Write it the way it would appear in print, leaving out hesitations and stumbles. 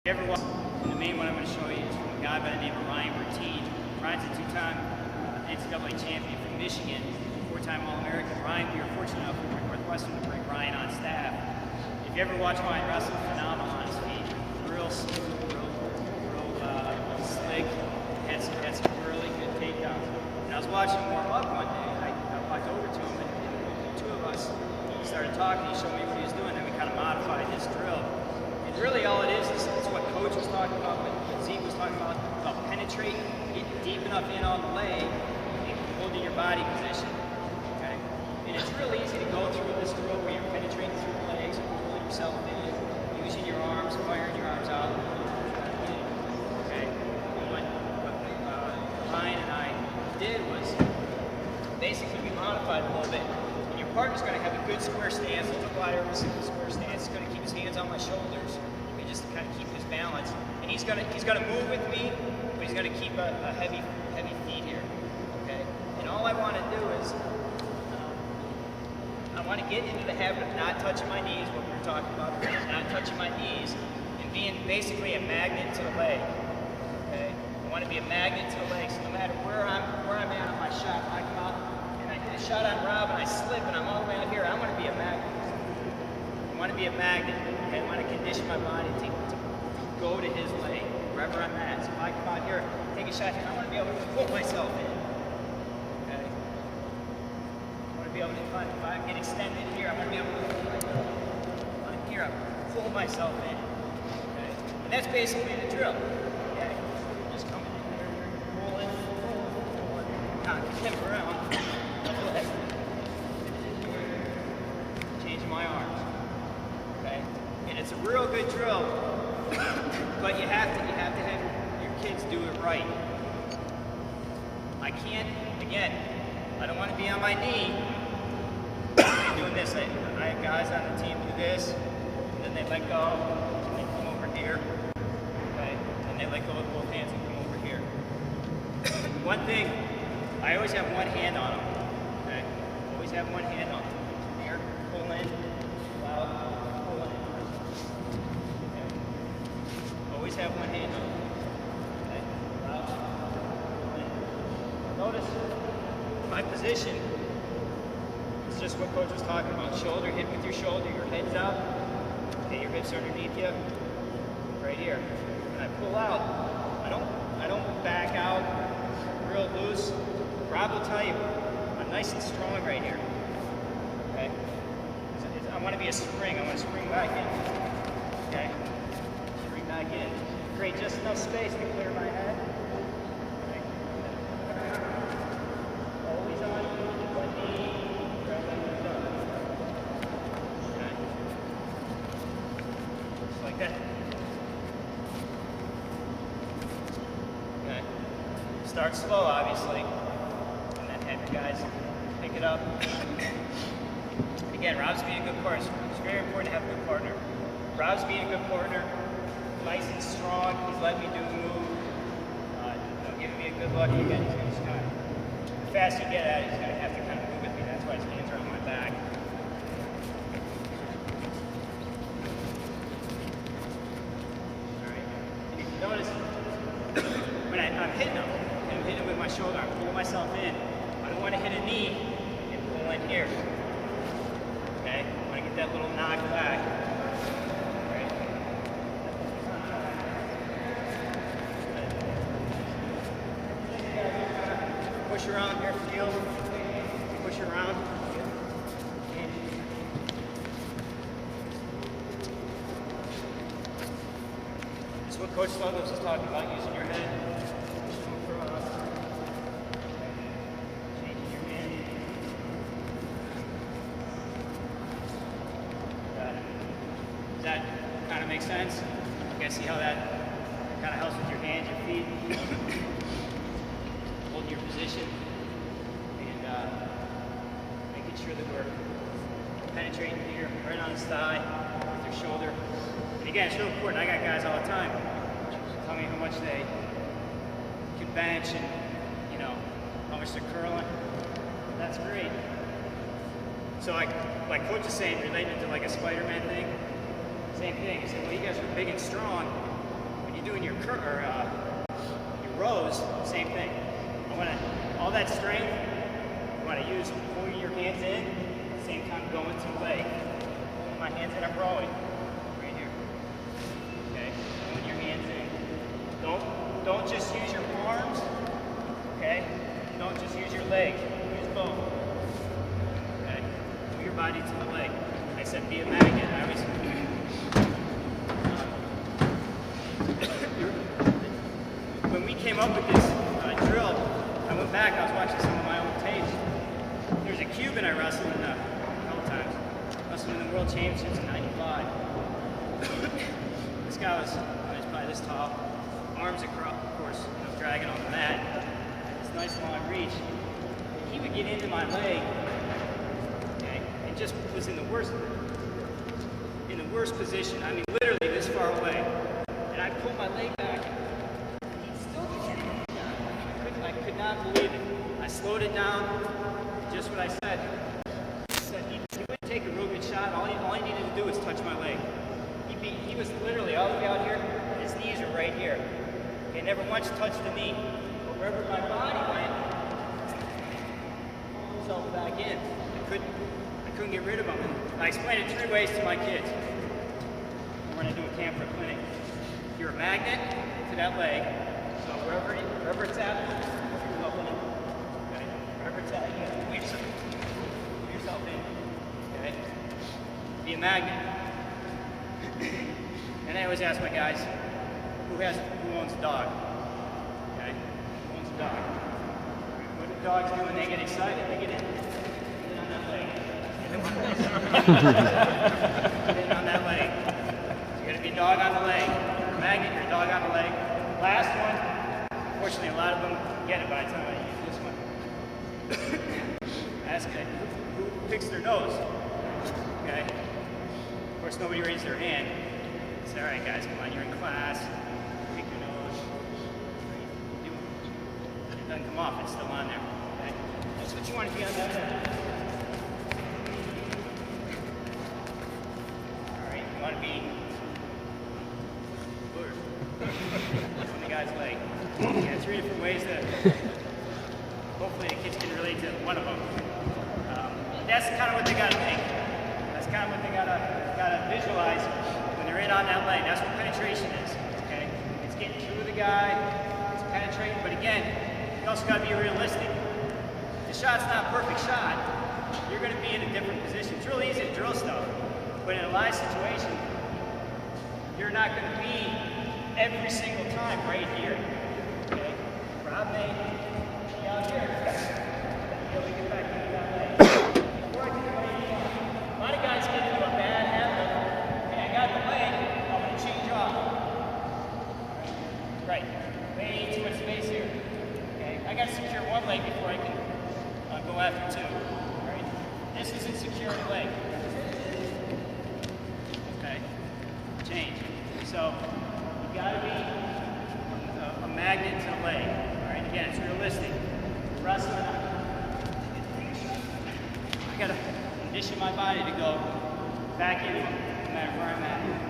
If you ever watch, the main one I'm going to show you is from a guy by the name of Ryan Bertine. Ryan's a two-time NCAA champion from Michigan, four-time All-American. Ryan, we were fortunate enough at Northwestern to bring Ryan on staff. If you ever watch Ryan wrestle, phenomenal on his feet, real smooth, real slick, had some really good takedowns. And I was watching him warm up one day, and I walked over to him, and the two of us started talking. He showed me what he was doing, and we kind of modified his drill. And really all it is what Coach was talking about, what Zeke was talking about penetrating, getting deep enough in on the leg, and holding your body position. Okay? And it's real easy to go through this drill where you're penetrating through the legs, pulling yourself in, using your arms, firing your arms out. Okay? And what Ryan and I did was basically we modified a little bit. And your partner's going to have a good square stance. There's a lot of square stance. He's going to keep his hands on my shoulders. Just to kind of keep his balance, and he's gonna move with me, but he's gonna keep a heavy feet here. Okay, and all I want to do is I want to get into the habit of not touching my knees. What we were talking about, not touching my knees, and being basically a magnet to the leg. Okay, I want to be a magnet to the leg, so no matter where I'm at on my shot, I come out and I get a shot on Rob and I slip and I'm all the way out here. I want to be a magnet. I want to be a magnet. I want to condition my body to go to his leg, wherever I'm at. So if I come out here, take a shot here, I want to be able to pull myself in. Okay? I want to be able to, if I get extended here, I want to be able to pull myself on here, I pull myself in. Okay? And that's basically the drill. Okay? Just coming in here, pulling, not him around, changing my arms. Okay? And it's a real good drill, but you have to have your kids do it right. I can't, again, I don't want to be on my knee doing this. I have guys on the team do this, and then they let go, and they come over here, okay? And they let go with both hands and come over here. One thing, I always have one hand on them, okay? Always have one hand on them. Here, pull in, out. Always have one hand on. Okay? Notice my position is just what Coach was talking about. Shoulder hit with your shoulder, your head's up. Okay, your hips underneath you. Right here. When I pull out, I don't back out real loose. Rob will tell you, I'm nice and strong right here. Okay? I want to be a spring. I want to spring back in. Okay? Back in. Create just enough space to clear my head. Okay. Always on one knee. Okay. Just like that. Okay. Start slow, obviously, and then have your guys pick it up. Again, Rob's being a good partner. It's very important to have a good partner. Rob's being a good partner. Nice and strong. He's letting me do the move. Giving me a good look. Again, he's going to just kind of, the faster you get at it, he's going to have to kind of move with me. That's why his hands are on my back. Alright. And if you notice, when I'm hitting him, I'm hitting him with my shoulder, I'm pulling myself in. I don't want to hit a knee and pull in here. Okay? I want to get that little knock back. Push around here, feel. Push around. This is what Coach Slugos is talking about, using your head. Pushing across. Changing your hand. Got it. Does that kind of make sense? You guys see how that kind of helps with your hands, your feet? Holding your position and making sure that we're penetrating here, right on his thigh, with your shoulder. And again, it's real important. I got guys all the time tell me how much they can bench and, you know, how much they're curling. That's great. So like Coach is saying, related to like a Spider-Man thing, same thing. He said, well, you guys are big and strong. your rows, same thing. I want all that strength. You want to use pulling your hands in, at the same time going to the leg. Pulling my hands in, I'm rowing. Right here. Okay? Pulling your hands in. Don't just use your arms. Okay? Don't just use your leg. Use both. Okay? Pull your body to the leg. I said be a magnet. I always when we came up with this drill, I went back, I was watching some of my old tapes. There's a Cuban I wrestled in a couple times. Wrestled in the World Championships in '95. This guy was probably this tall, arms across, of course, dragging on the mat. This nice long reach. He would get into my leg, okay, and just was in the worst position. I mean, literally this far away. And I pulled my leg back. I could not believe it. I slowed it down, just what I said. He wouldn't take a real good shot. All he needed to do was touch my leg. He was literally all the way out here, and his knees are right here. He never once touched the knee. But wherever my body went, I pulled himself back in. I couldn't get rid of him. I explained it 3 ways to my kids. We're going to do a camp for a clinic. You're a magnet to that leg, so wherever it's at, you're up in it. Okay? Wherever it's at, you have to put yourself in. Okay? Be a magnet. And I always ask my guys, who owns a dog? Okay? Who owns a dog? What do dogs do when they get excited? They get in on that leg. Get in on that leg. So you're gonna be a dog on the leg. You're a magnet, you're a dog on the leg. Last one, unfortunately a lot of them get it by the time I use this one. Ask who picks their nose. Okay? Of course nobody raised their hand. Say, alright guys, come on, you're in class. Pick your nose. It doesn't come off, it's still on there. Okay? That's what you want to be on that side. Alright, you want to be on the guy's leg. Yeah, 3 different ways that hopefully the kids can relate to one of them. That's kind of what they got to think. That's kind of what they got to visualize when they're in on that leg. That's what penetration is. Okay, it's getting through the guy, it's penetrating. But again, you also got to be realistic. If the shot's not a perfect shot, you're going to be in a different position. It's really easy to drill stuff, but in a live situation, you're not going to be every single time right here. Okay, Rob may be out here. Be able to get back into that leg. Before I can do anything, a lot of guys get into a bad habit. Hey, I got the leg, I'm going to change off. Right, way too much space here. Okay, I got to secure one leg before I can go after 2. All right, this isn't securing the leg. Okay, change. So you got to be a magnet to the leg. All right, again, it's realistic. Wrestling, I got to condition my body to go back in no matter where I'm at.